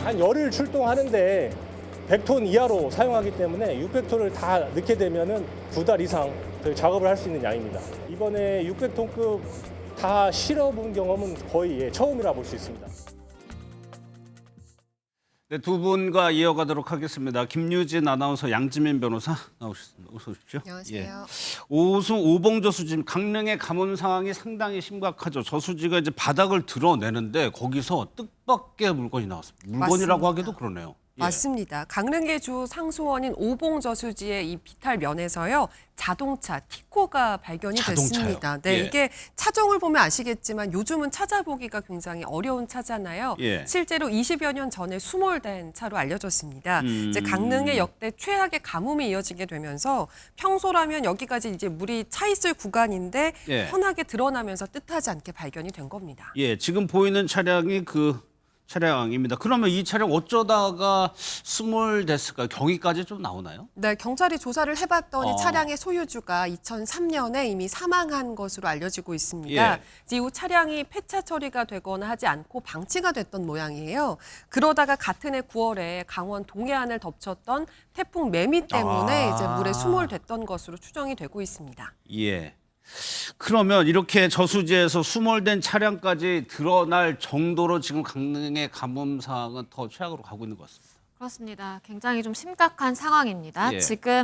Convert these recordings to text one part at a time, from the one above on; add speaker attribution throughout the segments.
Speaker 1: 한 열흘 출동하는데 100톤 이하로 사용하기 때문에 600톤을 다 넣게 되면은 2달 이상 저희 작업을 할 수 있는 양입니다. 이번에 600톤급 다 실어본 경험은 거의 처음이라 볼 수 있습니다.
Speaker 2: 네, 두 분과 이어가도록 하겠습니다. 김유진 아나운서, 양지민 변호사 나오셨습니다. 어서 오십시오.
Speaker 3: 안녕하세요.
Speaker 2: 오봉저수 지금 강릉의 가뭄 상황이 상당히 심각하죠. 저수지가 이제 바닥을 드러내는데 거기서 뜻밖의 물건이 나왔습니다. 물건이라고
Speaker 3: 맞습니다.
Speaker 2: 하기도 그러네요. 예.
Speaker 3: 맞습니다. 강릉의 주 상수원인 오봉저수지의 이 비탈 면에서요. 자동차 티코가 발견이
Speaker 2: 자동차요?
Speaker 3: 됐습니다. 네,
Speaker 2: 예.
Speaker 3: 이게 차종을 보면 아시겠지만 요즘은 찾아보기가 굉장히 어려운 차잖아요.
Speaker 2: 예.
Speaker 3: 실제로 20여 년 전에 수몰된 차로 알려졌습니다. 이제 강릉의 역대 최악의 가뭄이 이어지게 되면서 평소라면 여기까지 이제 물이 차 있을 구간인데
Speaker 2: 예.
Speaker 3: 환하게 드러나면서 뜻하지 않게 발견이 된 겁니다.
Speaker 2: 예, 지금 보이는 차량이 그 차량입니다. 그러면 이 차량 어쩌다가 수몰됐을까요? 경위까지 좀 나오나요?
Speaker 3: 네, 경찰이 조사를 해봤더니
Speaker 2: 어.
Speaker 3: 차량의 소유주가 2003년에 이미 사망한 것으로 알려지고 있습니다.
Speaker 2: 예.
Speaker 3: 이후 차량이 폐차 처리가 되거나 하지 않고 방치가 됐던 모양이에요. 그러다가 같은 해 9월에 강원 동해안을 덮쳤던 태풍 매미 때문에
Speaker 2: 아.
Speaker 3: 이제 물에 수몰됐던 것으로 추정이 되고 있습니다.
Speaker 2: 예. 그러면 이렇게 저수지에서 수몰된 차량까지 드러날 정도로 지금 강릉의 가뭄 상황은 더 최악으로 가고 있는 것 같습니다.
Speaker 4: 그렇습니다. 굉장히 좀 심각한 상황입니다.
Speaker 2: 예.
Speaker 4: 지금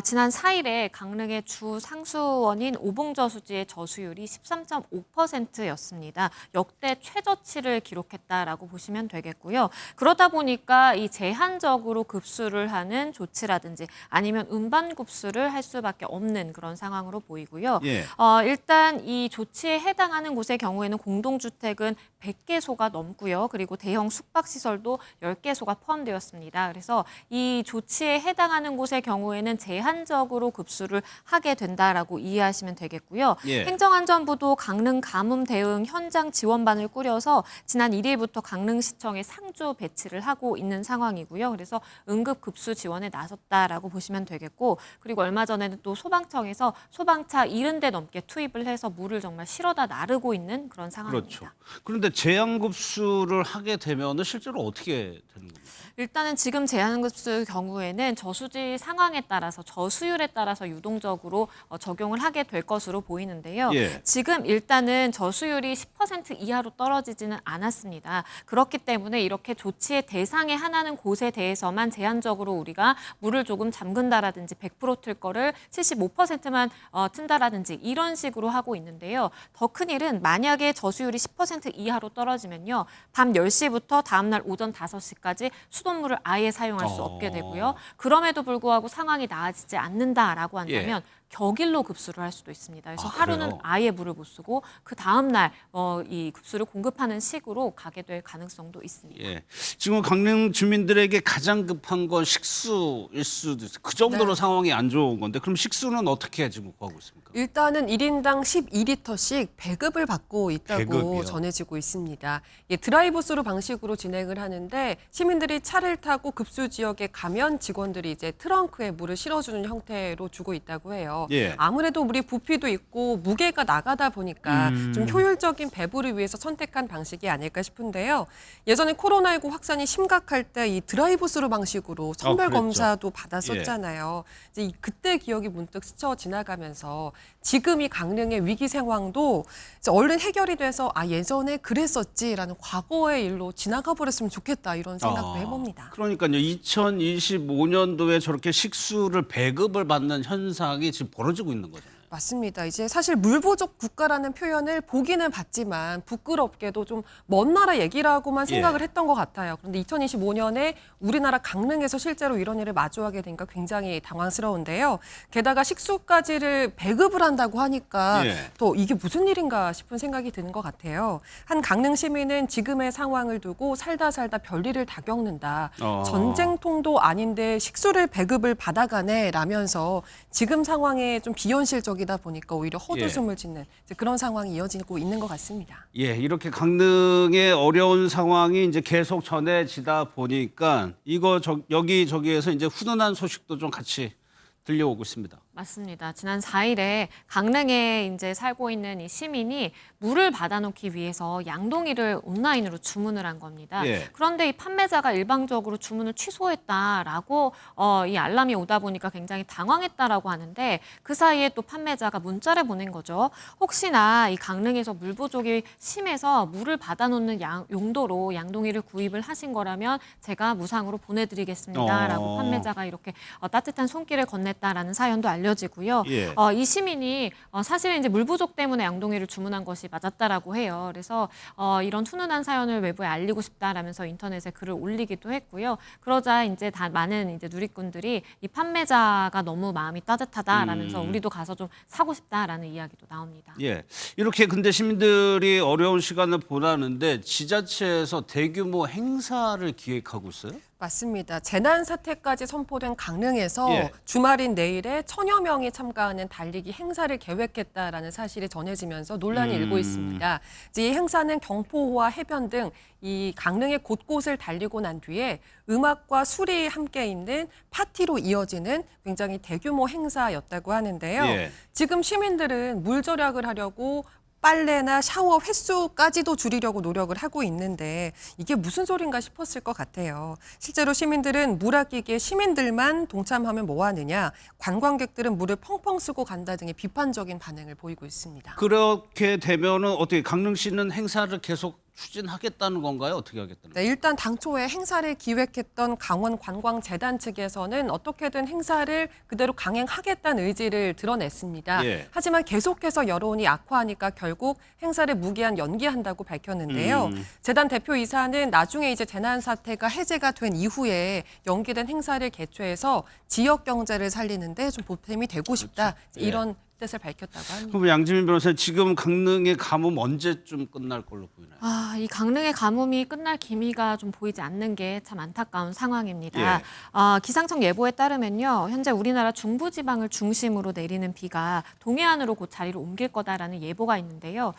Speaker 4: 지난 4일에 강릉의 주 상수원인 오봉저수지의 저수율이 13.5%였습니다. 역대 최저치를 기록했다라고 보시면 되겠고요. 그러다 보니까 이 제한적으로 급수를 하는 조치라든지 아니면 운반 급수를 할 수밖에 없는 그런 상황으로 보이고요.
Speaker 2: 예.
Speaker 4: 일단 이 조치에 해당하는 곳의 경우에는 공동주택은 100개소가 넘고요. 그리고 대형 숙박시설도 10개소가 포함되었습니다. 그래서 이 조치에 해당하는 곳의 경우에는 제한적으로 급수를 하게 된다라고 이해하시면 되겠고요.
Speaker 2: 예.
Speaker 4: 행정안전부도 강릉 가뭄 대응 현장 지원반을 꾸려서 지난 1일부터 강릉시청에 상주 배치를 하고 있는 상황이고요. 그래서 응급 급수 지원에 나섰다라고 보시면 되겠고, 그리고 얼마 전에는 또 소방청에서 소방차 70대 넘게 투입을 해서 물을 정말 실어다 나르고 있는 그런 상황입니다.
Speaker 2: 그렇죠. 그런데 제한급수를 하게 되면 실제로 어떻게 되는 겁니까?
Speaker 4: 일단은 지금 제한급수 경우에는 저수지 상황에 따라서 저수율에 따라서 유동적으로 적용을 하게 될 것으로 보이는데요.
Speaker 2: 예.
Speaker 4: 지금 일단은 저수율이 10% 이하로 떨어지지는 않았습니다. 그렇기 때문에 이렇게 조치의 대상에 하나는 곳에 대해서만 제한적으로 우리가 물을 조금 잠근다라든지 100% 틀 거를 75%만 튼다라든지 이런 식으로 하고 있는데요. 더 큰 일은 만약에 저수율이 10% 이하로 떨어지면요. 밤 10시부터 다음날 오전 5시까지 수돗물을 아예 사용할 수 없게 되고요. 그럼에도 불구하고 상황이 나아지지 않는다라고 한다면 격일로 급수를 할 수도 있습니다. 그래서 하루는
Speaker 2: 그래요?
Speaker 4: 아예 물을 못 쓰고 그 다음 날 이 급수를 공급하는 식으로 가게 될 가능성도 있습니다.
Speaker 2: 예. 지금 강릉 주민들에게 가장 급한 건 식수일 수도 있어요. 그 정도로
Speaker 3: 네.
Speaker 2: 상황이 안 좋은 건데 그럼 식수는 어떻게 지금 구하고 있습니까?
Speaker 3: 일단은 1인당 12리터씩 배급을 받고 있다고
Speaker 2: 배급이요?
Speaker 3: 전해지고 있습니다. 드라이브스루 방식으로 진행을 하는데 시민들이 차를 타고 급수 지역에 가면 직원들이 이제 트렁크에 물을 실어주는 형태로 주고 있다고 해요.
Speaker 2: 예.
Speaker 3: 아무래도 물이 부피도 있고 무게가 나가다 보니까 좀 효율적인 배부를 위해서 선택한 방식이 아닐까 싶은데요. 예전에 코로나19 확산이 심각할 때 이 드라이브스루 방식으로 선별
Speaker 2: 그랬죠.
Speaker 3: 검사도 받았었잖아요. 이제 그때 기억이 문득 스쳐 지나가면서 지금 이 강릉의 위기 상황도 이제 얼른 해결이 돼서 예전에 그랬었지라는 과거의 일로 지나가 버렸으면 좋겠다 이런 생각도 해봅니다.
Speaker 2: 그러니까요. 2025년도에 저렇게 식수를 배급을 받는 현상이 지금 벌어지고 있는 거잖아요.
Speaker 3: 맞습니다. 이제 사실 물 부족 국가라는 표현을 보기는 봤지만 부끄럽게도 좀 먼 나라 얘기라고만 생각을 했던 것 같아요. 그런데 2025년에 우리나라 강릉에서 실제로 이런 일을 마주하게 되니까 굉장히 당황스러운데요. 게다가 식수까지를 배급을 한다고 하니까 또 이게 무슨 일인가 싶은 생각이 드는 것 같아요. 한 강릉 시민은 지금의 상황을 두고 살다 별일을 다 겪는다. 전쟁통도 아닌데 식수를 배급을 받아가네 라면서 지금 상황에 좀 비현실적이다 보니까 오히려 헛웃음을 짓는 그런 상황이 이어지고 있는 것 같습니다.
Speaker 2: 예, 이렇게 강릉의 어려운 상황이 이제 계속 전해지다 보니까 여기저기에서 이제 훈훈한 소식도 좀 같이 들려오고 있습니다.
Speaker 4: 맞습니다. 지난 4일에 강릉에 이제 살고 있는 이 시민이 물을 받아놓기 위해서 양동이를 온라인으로 주문을 한 겁니다.
Speaker 2: 예.
Speaker 4: 그런데 이 판매자가 일방적으로 주문을 취소했다라고 이 알람이 오다 보니까 굉장히 당황했다라고 하는데 그 사이에 또 판매자가 문자를 보낸 거죠. 혹시나 이 강릉에서 물 부족이 심해서 물을 받아놓는 용도로 양동이를 구입을 하신 거라면 제가 무상으로 보내드리겠습니다라고 판매자가 이렇게 따뜻한 손길을 건넸다라는 사연도 알려지고요.
Speaker 2: 예.
Speaker 4: 이 시민이 사실은 이제 물 부족 때문에 양동이를 주문한 것이 맞았다라고 해요. 그래서 이런 훈훈한 사연을 외부에 알리고 싶다라면서 인터넷에 글을 올리기도 했고요. 그러자 이제 다 많은 이제 누리꾼들이 이 판매자가 너무 마음이 따뜻하다라면서 우리도 가서 좀 사고 싶다라는 이야기도 나옵니다.
Speaker 2: 예. 이렇게 근데 시민들이 어려운 시간을 보내는데 지자체에서 대규모 행사를 기획하고 있어요?
Speaker 3: 맞습니다. 재난 사태까지 선포된 강릉에서
Speaker 2: 예.
Speaker 3: 주말인 내일에 1000여 명이 참가하는 달리기 행사를 계획했다라는 사실이 전해지면서 논란이 일고 있습니다. 이제 이 행사는 경포호와 해변 등 이 강릉의 곳곳을 달리고 난 뒤에 음악과 술이 함께 있는 파티로 이어지는 굉장히 대규모 행사였다고 하는데요.
Speaker 2: 예.
Speaker 3: 지금 시민들은 물 절약을 하려고 빨래나 샤워 횟수까지도 줄이려고 노력을 하고 있는데 이게 무슨 소린가 싶었을 것 같아요. 실제로 시민들은 물 아끼기에 시민들만 동참하면 뭐하느냐, 관광객들은 물을 펑펑 쓰고 간다 등의 비판적인 반응을 보이고 있습니다.
Speaker 2: 그렇게 되면은 어떻게 강릉시는 행사를 계속 추진하겠다는 건가요? 어떻게 하겠다는 건가요?
Speaker 3: 네, 일단 당초에 행사를 기획했던 강원관광재단 측에서는 어떻게든 행사를 그대로 강행하겠다는 의지를 드러냈습니다.
Speaker 2: 예.
Speaker 3: 하지만 계속해서 여론이 악화하니까 결국 행사를 무기한 연기한다고 밝혔는데요. 재단 대표이사는 나중에 이제 재난 사태가 해제가 된 이후에 연기된 행사를 개최해서 지역 경제를 살리는데 좀 보탬이 되고 싶다.
Speaker 2: 그렇죠.
Speaker 3: 이런 뜻을 밝혔다고 합니다.
Speaker 2: 그럼 양지민 변호사님 지금 강릉의 가뭄 언제쯤 끝날 걸로 보이나요?
Speaker 4: 이 강릉의 가뭄이 끝날 기미가 좀 보이지 않는 게 참 안타까운 상황입니다.
Speaker 2: 예.
Speaker 4: 기상청 예보에 따르면요, 현재 우리나라 중부지방을 중심으로 내리는 비가 동해안으로 곧 자리를 옮길 거다라는 예보가 있는데요.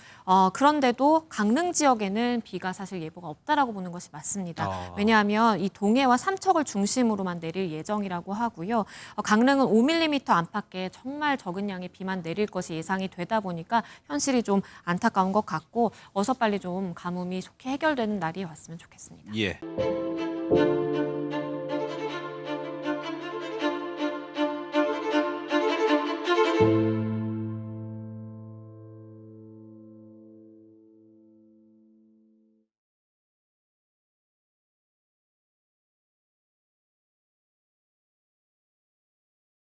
Speaker 4: 그런데도 강릉 지역에는 비가 사실 예보가 없다라고 보는 것이 맞습니다. 왜냐하면 이 동해와 삼척을 중심으로만 내릴 예정이라고 하고요. 강릉은 5mm 안팎의 정말 적은 양의 비만 내릴 것이 예상이 되다 보니까 현실이 좀 안타까운 것 같고 어서 빨리 좀 가뭄이 좋게 해결되는 날이 왔으면 좋겠습니다.
Speaker 2: 예.